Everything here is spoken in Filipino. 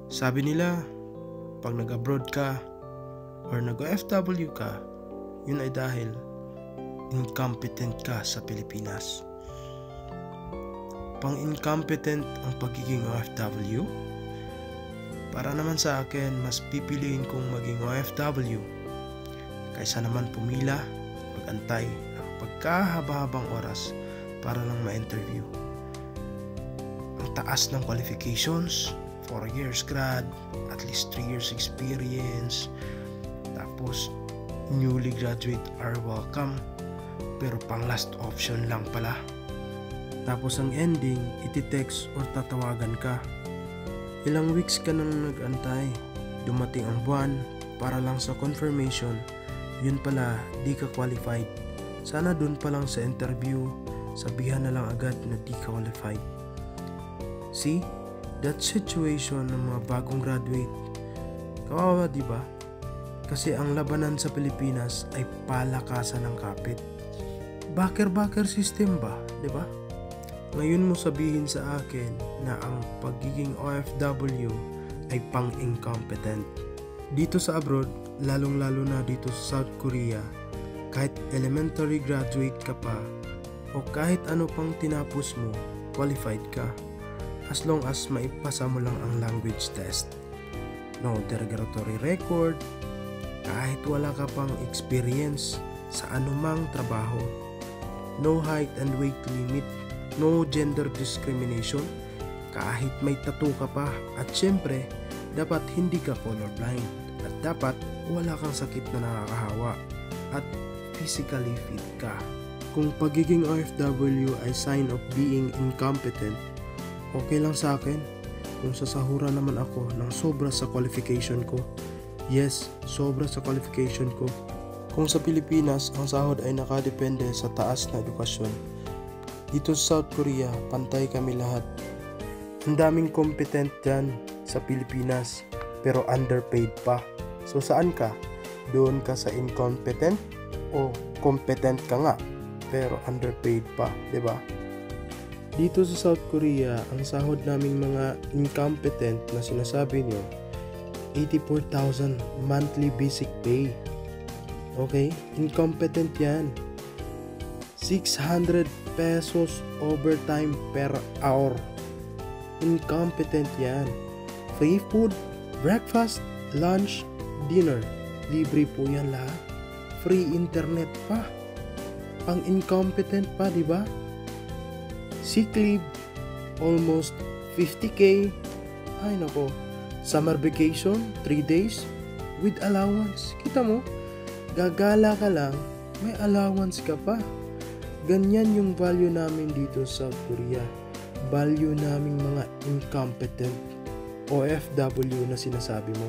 Sabi nila, pag nag-abroad ka or nag-OFW ka, yun ay dahil incompetent ka sa Pilipinas. Pang-incompetent ang pagiging OFW? Para naman sa akin, mas pipiliin kong maging OFW kaysa naman pumila, magantay ng pagkahaba-habang oras para lang ma-interview. Ang taas ng qualifications, 4 years grad, at least 3 years experience, tapos newly graduate are welcome, pero pang last option lang pala. Tapos ang ending, iti-text or tatawagan ka. Ilang weeks ka nang nag-antay, dumating ang buwan para lang sa confirmation, yun pala di ka qualified. Sana dun pa lang sa interview, sabihan na lang agad na di ka qualified. See, that situation ng mga bagong graduate, kawawa diba? Kasi ang labanan sa Pilipinas ay palakasan ng kapit. Baker system ba, diba? Ngayon mo sabihin sa akin na ang pagiging OFW ay pang-incompetent. Dito sa abroad, lalong-lalo na dito sa South Korea, kahit elementary graduate ka pa o kahit ano pang tinapos mo, qualified ka. As long as maipasa mo lang ang language test. No derogatory record, kahit wala ka pang experience sa anumang trabaho. No height and weight limit, no gender discrimination, kahit may tattoo ka pa, at syempre, dapat hindi ka colorblind, at dapat wala kang sakit na nakakahawa, at physically fit ka. Kung pagiging OFW ay sign of being incompetent, okay lang sa akin kung sasahuran naman ako ng sobra sa qualification ko. Yes, sobra sa qualification ko. Kung sa Pilipinas, ang sahod ay nakadepende sa taas na edukasyon. Dito sa South Korea, pantay kami lahat. Ang daming competent dyan sa Pilipinas, pero underpaid pa. So saan ka? Doon ka sa incompetent? O competent ka nga, pero underpaid pa, diba? Dito sa South Korea, ang sahod naming mga incompetent na sinasabi nyo, 84,000 monthly basic pay. Okay? Incompetent yan. 600 pesos overtime per hour. Incompetent yan. Free food, breakfast, lunch, dinner. Libre po yan lahat. Free internet pa. Pang incompetent pa, di ba? Sick leave, almost 50k. Ay nako. Summer vacation, 3 days with allowance. Kita mo? Gagala ka lang, may allowance ka pa. Ganyan yung value namin dito sa South Korea. Value namin mga incompetent OFW na sinasabi mo.